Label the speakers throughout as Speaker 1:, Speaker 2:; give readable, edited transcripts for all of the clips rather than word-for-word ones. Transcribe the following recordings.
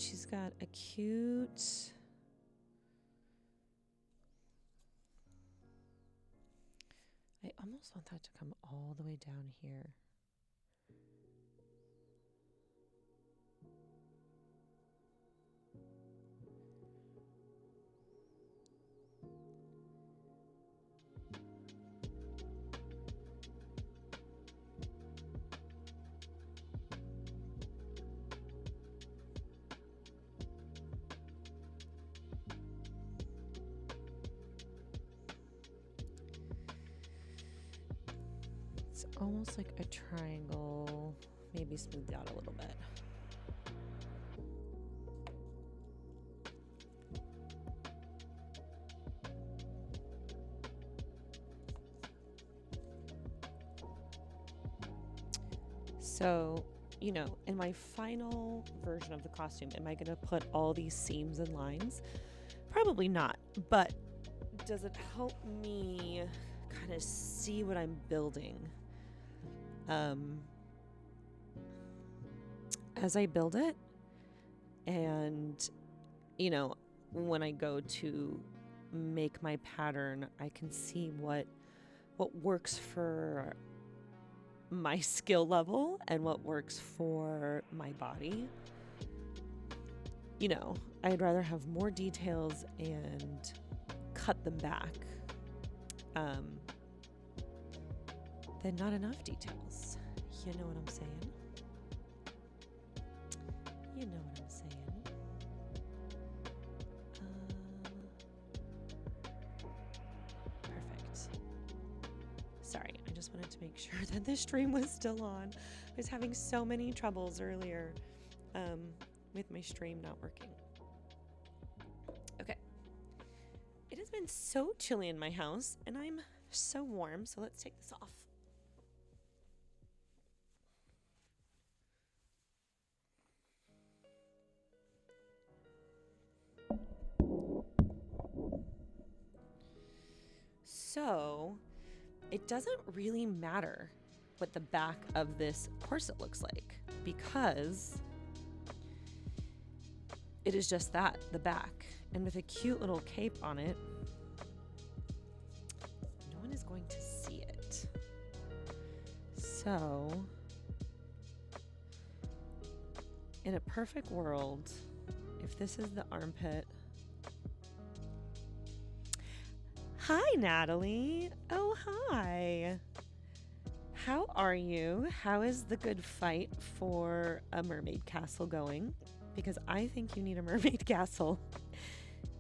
Speaker 1: And she's got a cute... I almost want that to come all the way down here. It's almost like a triangle, maybe smoothed out a little bit. So, you know, in my final version of the costume, am I going to put all these seams and lines? Probably not, but does it help me kind of see what I'm building? As I build it, and, you know, when I go to make my pattern, I can see what works for my skill level and what works for my body. You know, I'd rather have more details and cut them back than not enough details. You know what I'm saying? You know what I'm saying. Perfect. Sorry, I just wanted to make sure that the stream was still on. I was having so many troubles earlier with my stream not working. Okay. It has been so chilly in my house, and I'm so warm, so let's take this off. So, it doesn't really matter what the back of this corset looks like, because it is just that, the back. And with a cute little cape on it, no one is going to see it. So, in a perfect world, if this is the armpit... Hi, Natalie. Oh, hi. How are you? How is the good fight for a mermaid castle going? Because I think you need a mermaid castle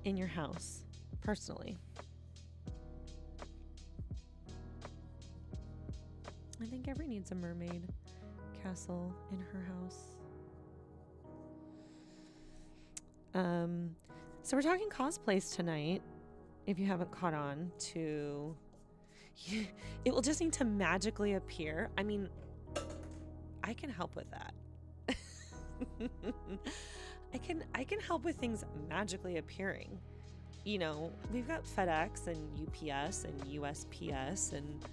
Speaker 1: in your house, personally. I think everyone needs a mermaid castle in her house. So we're talking cosplays tonight. If you haven't caught on to, it will just need to magically appear. I mean, I can help with that. I can help with things magically appearing. You know, we've got FedEx and UPS and USPS and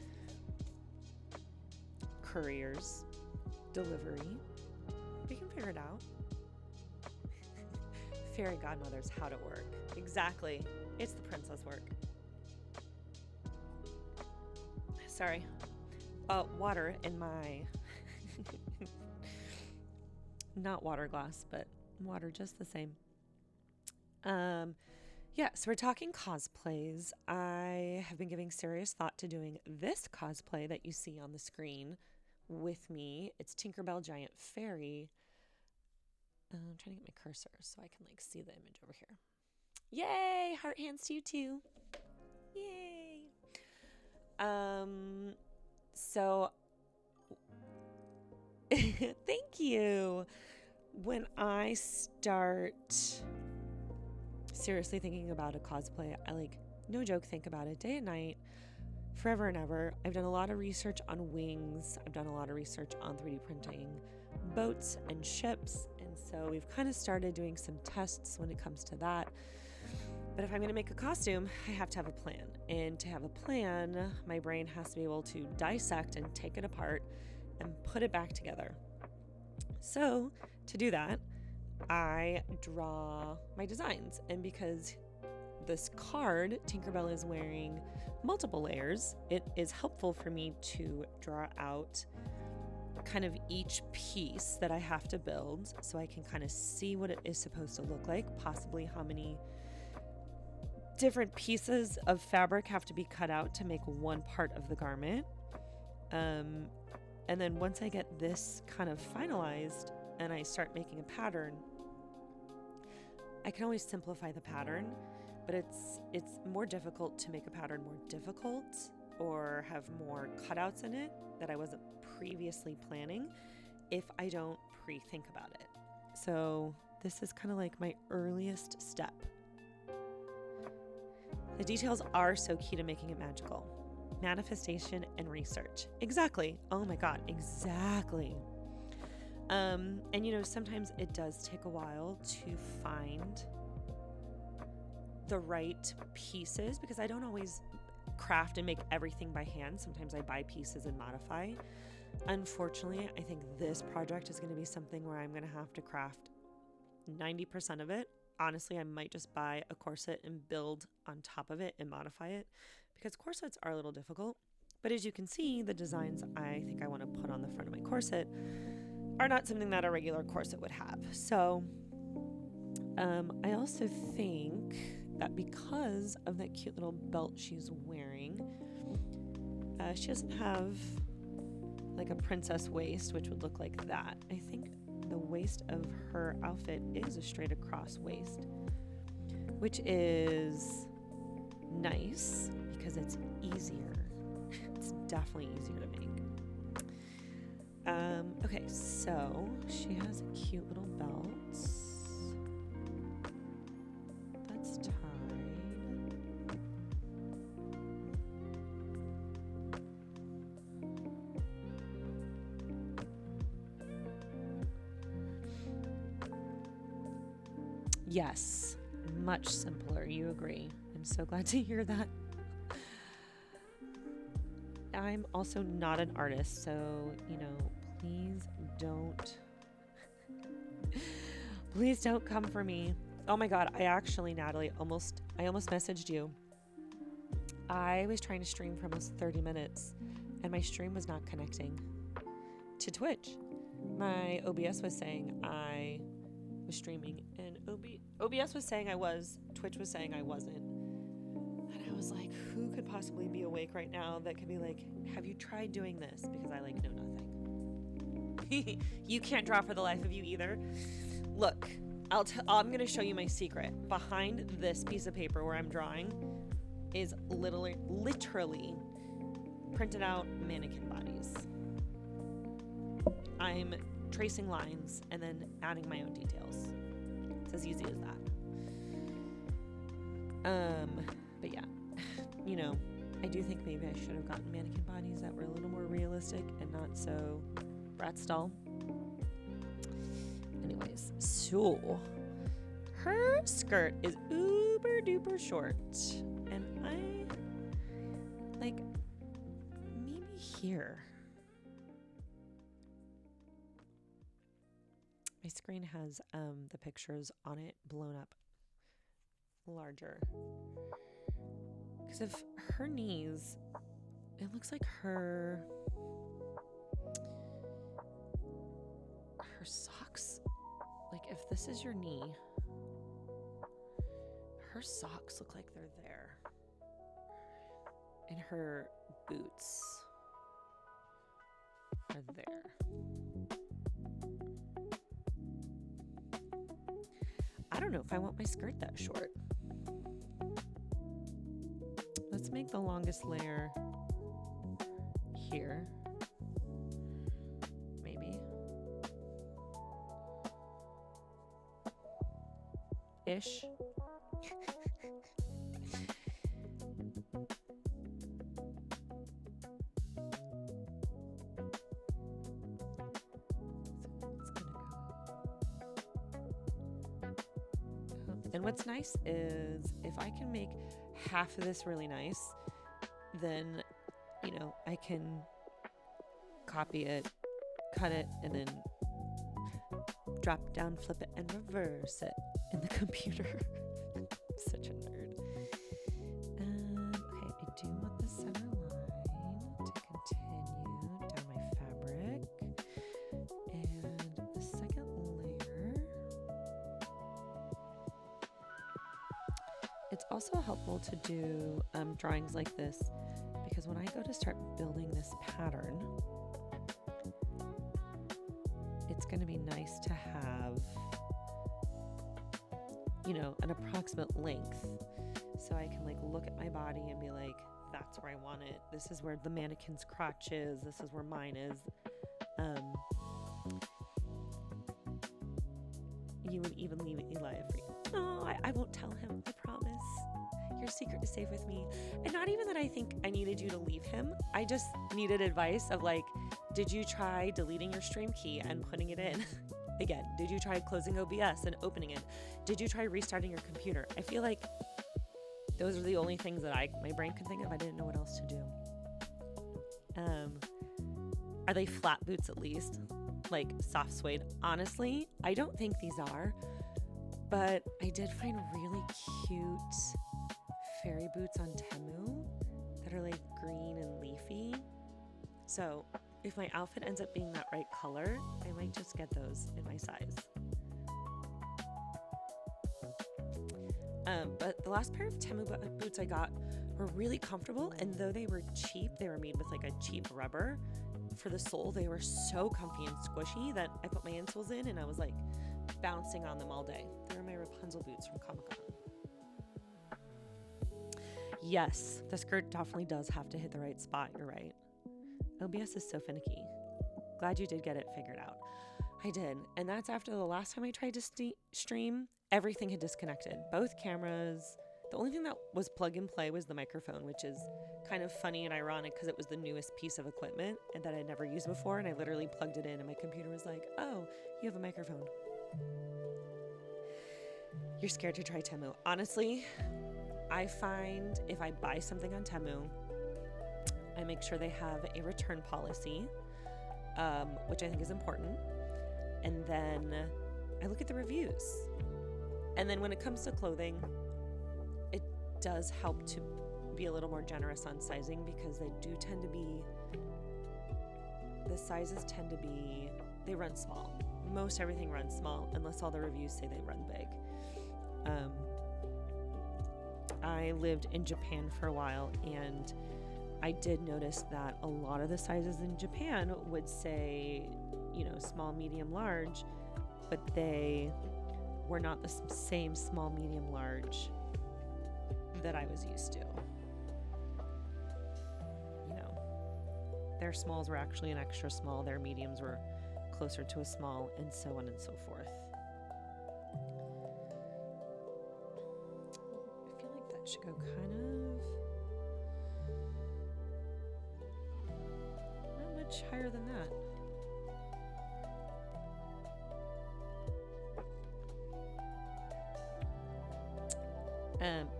Speaker 1: couriers, delivery. We can figure it out. Fairy godmothers, how to work. Exactly. It's the princess work. Sorry. Water in my... not water glass, but water just the same. Yeah, so we're talking cosplays. I have been giving serious thought to doing this cosplay that you see on the screen with me. It's Tinkerbell Giant Fairy. I'm trying to get my cursor so I can like see the image over here. Yay! Heart hands to you too. Yay! So thank you. When I start seriously thinking about a cosplay, I like, no joke, think about it day and night, forever and ever. I've done a lot of research on wings. I've done a lot of research on 3D printing boats and ships. And so we've kind of started doing some tests when it comes to that. But if I'm going to make a costume, I have to have a plan. And to have a plan, my brain has to be able to dissect and take it apart and put it back together. So to do that, I draw my designs. And because this card, Tinkerbell, is wearing multiple layers, it is helpful for me to draw out kind of each piece that I have to build so I can kind of see what it is supposed to look like, possibly how many different pieces of fabric have to be cut out to make one part of the garment. And then once I get this kind of finalized and I start making a pattern, I can always simplify the pattern, but it's more difficult to make a pattern more difficult or have more cutouts in it that I wasn't previously planning if I don't pre-think about it. So this is kind of like my earliest step. The details are so key to making it magical. Manifestation and research. Exactly. Oh my God, exactly. And sometimes it does take a while to find the right pieces because I don't always craft and make everything by hand. Sometimes I buy pieces and modify. Unfortunately, I think this project is going to be something where I'm going to have to craft 90% of it. Honestly, I might just buy a corset and build on top of it and modify it because corsets are a little difficult. But as you can see, the designs I think I want to put on the front of my corset are not something that a regular corset would have. So I also think that because of that cute little belt she's wearing, she doesn't have like a princess waist, which would look like that. I think the waist of her outfit is a straight across waist, which is nice because it's easier. It's definitely easier to make. Okay, so she has a cute little belt. That's tied. Yes, much simpler. You agree. I'm so glad to hear that. I'm also not an artist, so, please don't come for me. Oh my God, Natalie, I almost messaged you. I was trying to stream for almost 30 minutes and my stream was not connecting to Twitch. My OBS was saying I was streaming and OBS was saying I was, Twitch was saying I wasn't. And I was like, who could possibly be awake right now that could be like, have you tried doing this? Because I know nothing. You can't draw for the life of you either. Look, I'm going to show you my secret. Behind this piece of paper where I'm drawing is literally printed out mannequin bodies. I'm tracing lines and then adding my own details. It's as easy as that. But yeah, I do think maybe I should have gotten mannequin bodies that were a little more realistic and not so Bratz doll. Anyways, so her skirt is uber duper short, and I maybe here. My screen has the pictures on it blown up larger. Because of her knees, it looks like her socks, if this is your knee, her socks look like they're there. And her boots are there. I don't know if I want my skirt that short. Let's make the longest layer here. Maybe. Ish. And what's nice is if I can make half of this really nice, then, I can copy it, cut it, and then drop down, flip it, and reverse it in the computer. Such a nerd. Okay, I do want the center line to continue down my fabric. And the second layer, it's also helpful to do drawings like this, because when I go to start building this pattern, it's going to be nice to have, you know, an approximate length, so I can like look at my body and be like, that's where I want it. This is where the mannequin's crotch is. This is where mine is. You would even leave Eli free. No, I won't tell him. I promise. Your secret is safe with me. And not even that I think I needed you to leave him. I just needed advice of like, did you try deleting your stream key and putting it in? Again, did you try closing OBS and opening it? Did you try restarting your computer? I feel like those are the only things that my brain could think of. I didn't know what else to do. Are they flat boots at least? Like soft suede? Honestly, I don't think these are, but I did find really cute fairy boots on Temu that are like green and leafy. So if my outfit ends up being that right color, I might just get those in my size. But the last pair of Temu boots I got were really comfortable, and though they were cheap, they were made with like a cheap rubber for the sole. They were so comfy and squishy that I put my insoles in and I was like bouncing on them all day. They were my Rapunzel boots from Comic-Con. Yes, the skirt definitely does have to hit the right spot. You're right. OBS is so finicky. Glad you did get it figured out. I did. And that's after the last time I tried to stream, everything had disconnected. Both cameras. The only thing that was plug and play was the microphone, which is kind of funny and ironic because it was the newest piece of equipment and that I'd never used before. And I literally plugged it in and my computer was like, oh, you have a microphone. You're scared to try Temu. Honestly, I find if I buy something on Temu, I make sure they have a return policy, which I think is important. And then I look at the reviews. And then when it comes to clothing, it does help to be a little more generous on sizing because they do tend to be, the sizes tend to be, they run small. Most everything runs small unless all the reviews say they run big. I lived in Japan for a while and I did notice that a lot of the sizes in Japan would say, you know, small, medium, large, but they were not the same small, medium, large that I was used to. You know, their smalls were actually an extra small, their mediums were closer to a small, and so on and so forth. I feel like that should go kind of not much higher than that.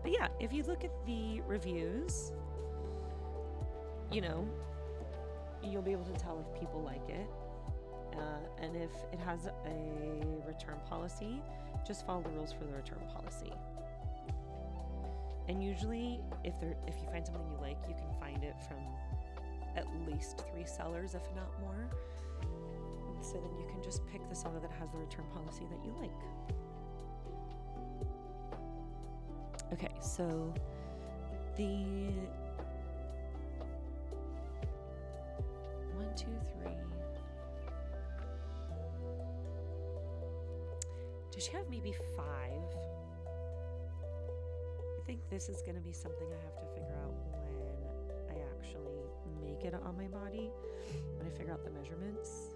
Speaker 1: But yeah, if you look at the reviews, you know, you'll be able to tell if people like it. And if it has a return policy, just follow the rules for the return policy. And usually, if you find something you like, you can find it from at least 3 sellers, if not more. So then you can just pick the seller that has the return policy that you like. Okay, so the 1, 2, 3. Does she have maybe 5? I think this is going to be something I have to figure out when I actually make it on my body, when I figure out the measurements.